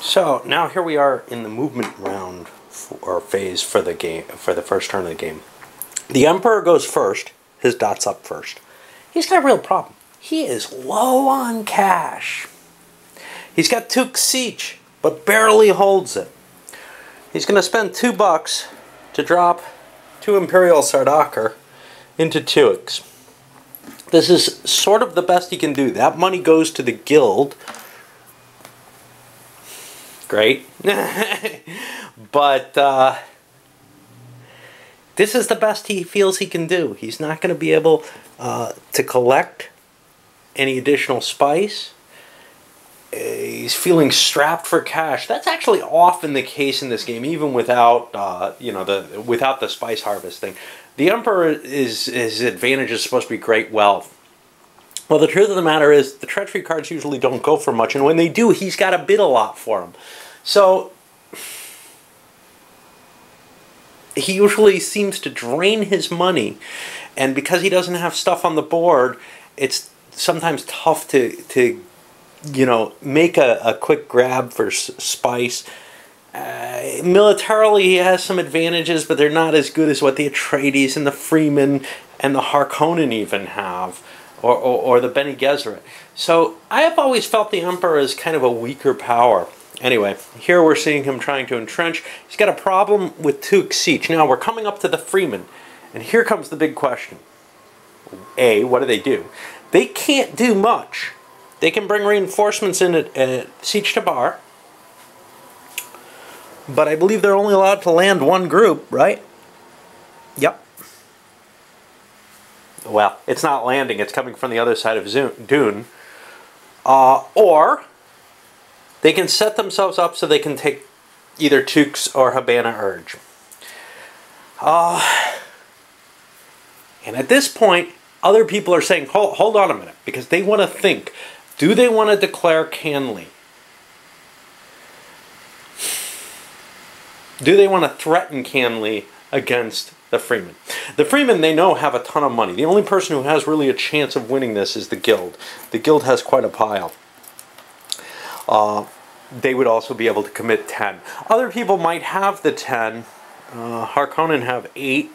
So now here we are in the movement round or phase for the game, for the first turn of the game. The Emperor goes first. His dot's up first. He's got a real problem. He is low on cash. He's got 2 siege, but barely holds it. He's going to spend $2 to drop 2 Imperial Sardaukar into 2x. This is sort of the best he can do. That money goes to the guild. Great. But this is the best he feels he can do. He's not going to be able to collect any additional spice. He's feeling strapped for cash. That's actually often the case in this game, even without without the spice harvesting. The Emperor his advantage is supposed to be great wealth. Well, the truth of the matter is the treachery cards usually don't go for much, and when they do, he's got to bid a lot for them. So he usually seems to drain his money, and because he doesn't have stuff on the board, it's sometimes tough to make a quick grab for spice. Militarily, he has some advantages, but they're not as good as what the Atreides and the Freemen and the Harkonnen even have, or the Bene Gesserit. So I have always felt the Emperor is kind of a weaker power. Anyway, here we're seeing him trying to entrench. He's got a problem with 2 siege. Now we're coming up to the Freemen, and here comes the big question. A, what do? They can't do much. They can bring reinforcements in at Siege Tabar, but I believe they're only allowed to land 1 group, right? Yep. Well, it's not landing. It's coming from the other side of Dune. Or they can set themselves up so they can take either Tukes or Habana Urge. And at this point, other people are saying, hold on a minute, because they want to think, do they want to declare Canley? Do they want to threaten Canley against the Freemen? The Freemen, they know, have a ton of money. The only person who has really a chance of winning this is the Guild. The Guild has quite a pile. They would also be able to commit 10. Other people might have the 10. Harkonnen have 8.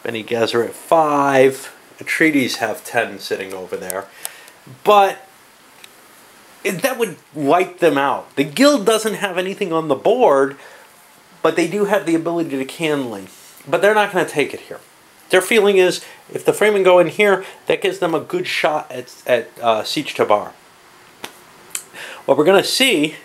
Bene Gesserit 5. Atreides have 10 sitting over there. But that would wipe them out. The Guild doesn't have anything on the board, but they do have the ability to Canley. But they're not going to take it here. Their feeling is, if the Freemen go in here, that gives them a good shot at Siege Tabar. What we're going to see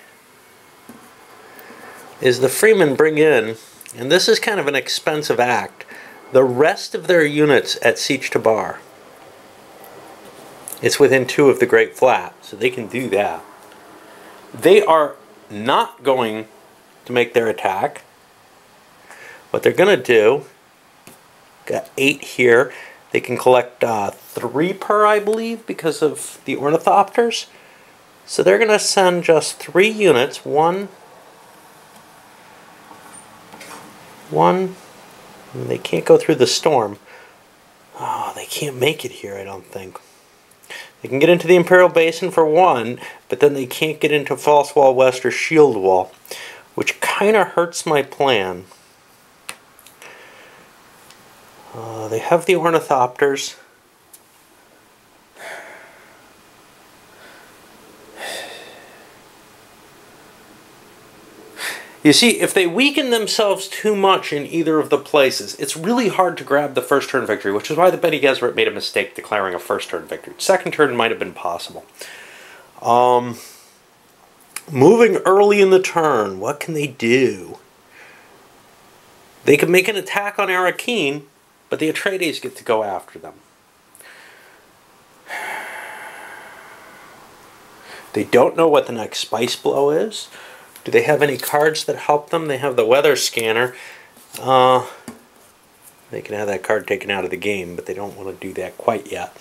is the Freemen bring in, and this is kind of an expensive act, the rest of their units at Siege Tabar. It's within 2 of the Great Flat, so they can do that. They are not going to make their attack. What they're going to do, got 8 here. They can collect 3 per, I believe, because of the Ornithopters. So they're going to send just 3 units. One. And they can't go through the storm. Oh, they can't make it here, I don't think. They can get into the Imperial Basin for 1, but then they can't get into False Wall West or Shield Wall, which kind of hurts my plan. They have the Ornithopters. You see, if they weaken themselves too much in either of the places, it's really hard to grab the first turn victory, which is why the Bene Gesserit made a mistake declaring a first turn victory. Second turn might have been possible. Moving early in the turn, what can they do? They can make an attack on Arrakeen, but the Atreides get to go after them. They don't know what the next spice blow is. Do they have any cards that help them? They have the weather scanner. They can have that card taken out of the game, but they don't want to do that quite yet.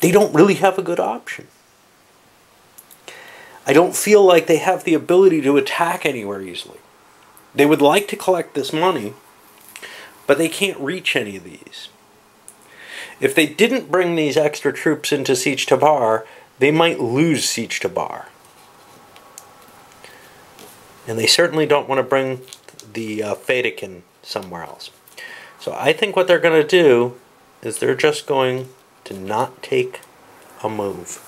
They don't really have a good option. I don't feel like they have the ability to attack anywhere easily. They would like to collect this money, but they can't reach any of these. If they didn't bring these extra troops into Siege Tabar, they might lose Siege Tabar. And they certainly don't want to bring the Fadakin somewhere else. So I think what they're going to do is they're just going to not take a move.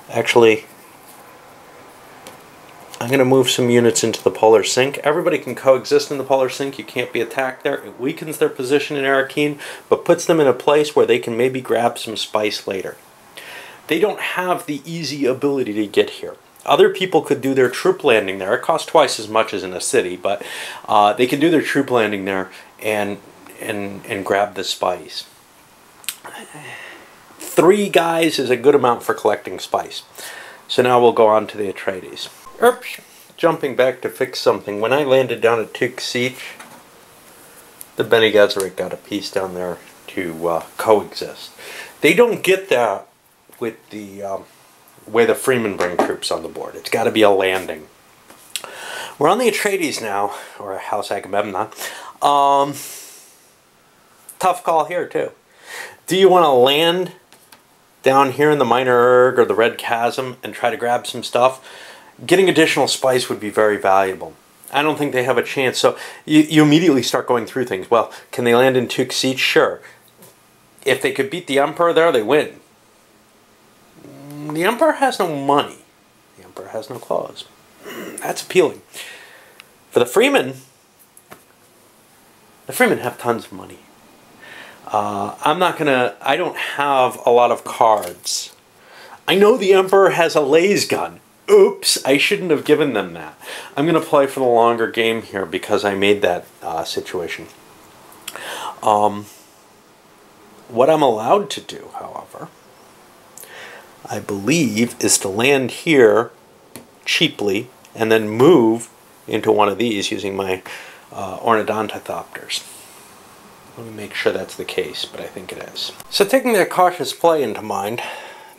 Actually, I'm going to move some units into the Polar Sink. Everybody can coexist in the Polar Sink. You can't be attacked there. It weakens their position in Arakeen, but puts them in a place where they can maybe grab some spice later. They don't have the easy ability to get here. Other people could do their troop landing there. It costs twice as much as in a city, but they can do their troop landing there and grab the spice. 3 guys is a good amount for collecting spice. So now we'll go on to the Atreides. Oops, jumping back to fix something. When I landed down at Tuksich, the Bene Gesserit got a piece down there to coexist. They don't get that with the way the Freemen bring troops on the board. It's got to be a landing. We're on the Atreides now, or House Agamemnon. Tough call here too. Do you want to land down here in the Minor Erg or the Red Chasm and try to grab some stuff? Getting additional spice would be very valuable. I don't think they have a chance. So you immediately start going through things. Well, can they land in Tuksich? Sure. If they could beat the Emperor there, they win. The Emperor has no money. The Emperor has no clothes. That's appealing. For the Freemen have tons of money. I don't have a lot of cards. I know the Emperor has a laser gun. Oops, I shouldn't have given them that. I'm going to play for the longer game here because I made that situation. What I'm allowed to do, however, I believe, is to land here cheaply and then move into one of these using my Ornodontothopters. Let me make sure that's the case, but I think it is. So taking their cautious play into mind,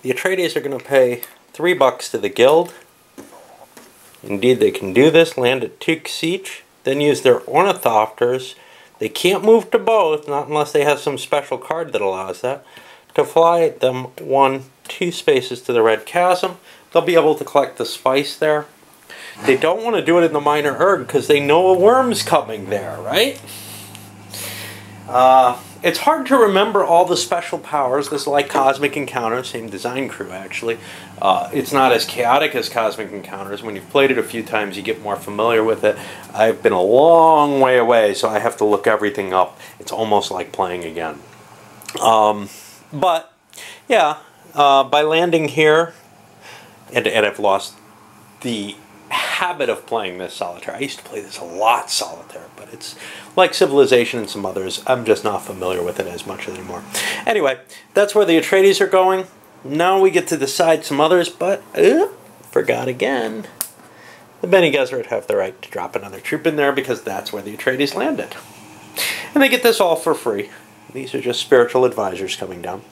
the Atreides are going to pay $3 to the guild. Indeed, they can do this, land at Tuksich, then use their Ornithopters. They can't move to both, not unless they have some special card that allows that, to fly them 2 spaces to the Red Chasm. They'll be able to collect the spice there. They don't want to do it in the Minor Erg because they know a worm's coming there, right? It's hard to remember all the special powers. This is like Cosmic Encounter, same design crew actually. It's not as chaotic as Cosmic Encounters. When you've played it a few times, you get more familiar with it. I've been a long way away, so I have to look everything up. It's almost like playing again. But, yeah, by landing here, and I've lost the habit of playing this solitaire. I used to play this a lot solitaire, but it's like Civilization and some others. I'm just not familiar with it as much anymore. Anyway, that's where the Atreides are going. Now we get to decide some others, but forgot again. The Bene Gesserit have the right to drop another troop in there because that's where the Atreides landed. And they get this all for free. These are just spiritual advisors coming down.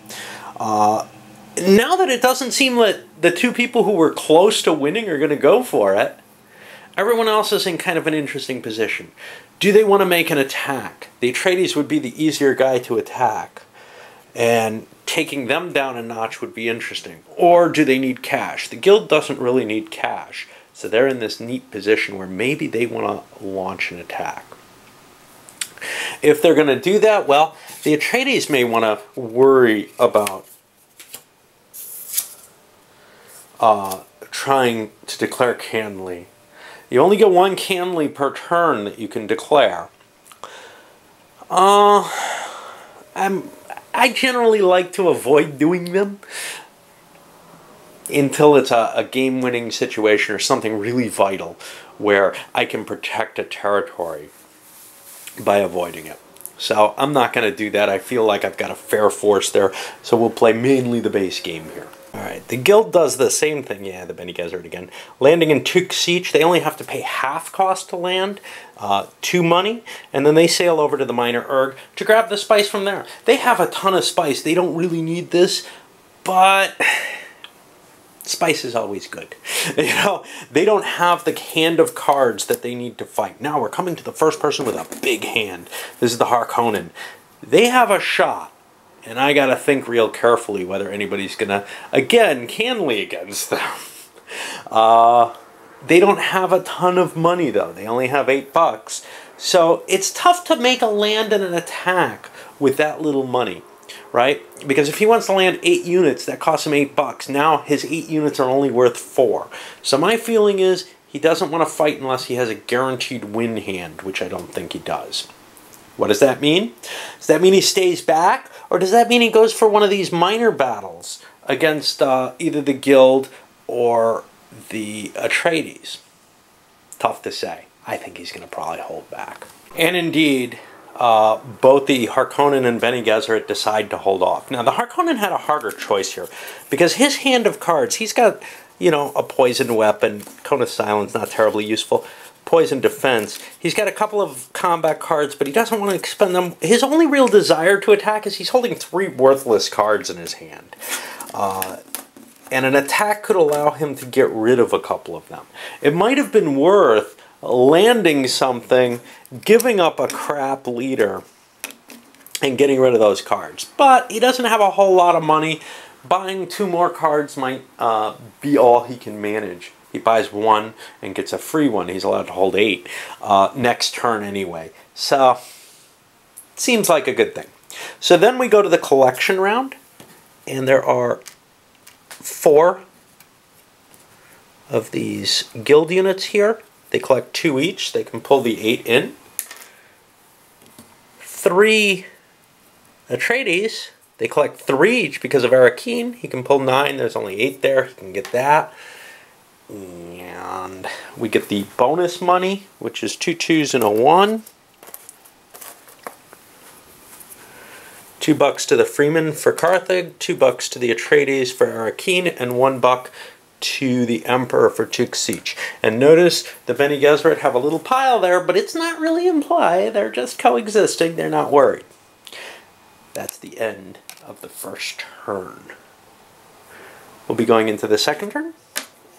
Now that it doesn't seem that the 2 people who were close to winning are going to go for it, everyone else is in kind of an interesting position. Do they want to make an attack? The Atreides would be the easier guy to attack, and taking them down a notch would be interesting. Or do they need cash? The guild doesn't really need cash, so they're in this neat position where maybe they want to launch an attack. If they're going to do that, well, the Atreides may want to worry about trying to declare Canly. You only get 1 Canly per turn that you can declare. I generally like to avoid doing them until it's a game-winning situation or something really vital where I can protect a territory by avoiding it. So I'm not going to do that. I feel like I've got a fair force there, so we'll play mainly the base game here. Alright, the guild does the same thing. Yeah, the Bene Gesserit again. Landing in Tuksich, they only have to pay half cost to land, 2 money, and then they sail over to the Minor Erg to grab the spice from there. They have a ton of spice. They don't really need this, but spice is always good. You know, they don't have the hand of cards that they need to fight. Now we're coming to the first person with a big hand. This is the Harkonnen. They have a shot. And I gotta think real carefully whether anybody's gonna, again, Canly against them. They don't have a ton of money though. They only have $8. So it's tough to make a land and an attack with that little money, right? Because if he wants to land 8 units, that costs him $8. Now his 8 units are only worth 4. So my feeling is he doesn't want to fight unless he has a guaranteed win hand, which I don't think he does. What does that mean? Does that mean he stays back? Or does that mean he goes for one of these minor battles against either the guild or the Atreides? Tough to say. I think he's going to probably hold back. And indeed, both the Harkonnen and Bene Gesserit decide to hold off. Now, the Harkonnen had a harder choice here, because his hand of cards, he's got, you know, a poison weapon, Cone of Silence, not terribly useful, poison defense. He's got a couple of combat cards, but he doesn't want to expend them. His only real desire to attack is he's holding 3 worthless cards in his hand. And an attack could allow him to get rid of a couple of them. It might have been worth landing something, giving up a crap leader, and getting rid of those cards. But he doesn't have a whole lot of money. Buying 2 more cards might be all he can manage. He buys 1 and gets a free one. He's allowed to hold 8 next turn anyway. So, seems like a good thing. So then we go to the collection round, and there are 4 of these guild units here. They collect 2 each. They can pull the 8 in. 3 Atreides. They collect 3 each because of Arakeen. He can pull 9. There's only 8 there. He can get that. And we get the bonus money, which is 2 2s and a 1. $2 to the Freeman for Carthage, $2 to the Atreides for Arakeen, and $1 to the Emperor for Tuxeach. And notice the Bene Gesserit have a little pile there, but it's not really in play. They're just coexisting. They're not worried. That's the end of the first turn. We'll be going into the second turn,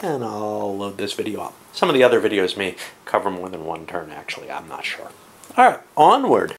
and I'll load this video up. Some of the other videos may cover more than 1 turn, actually. I'm not sure. All right, onward.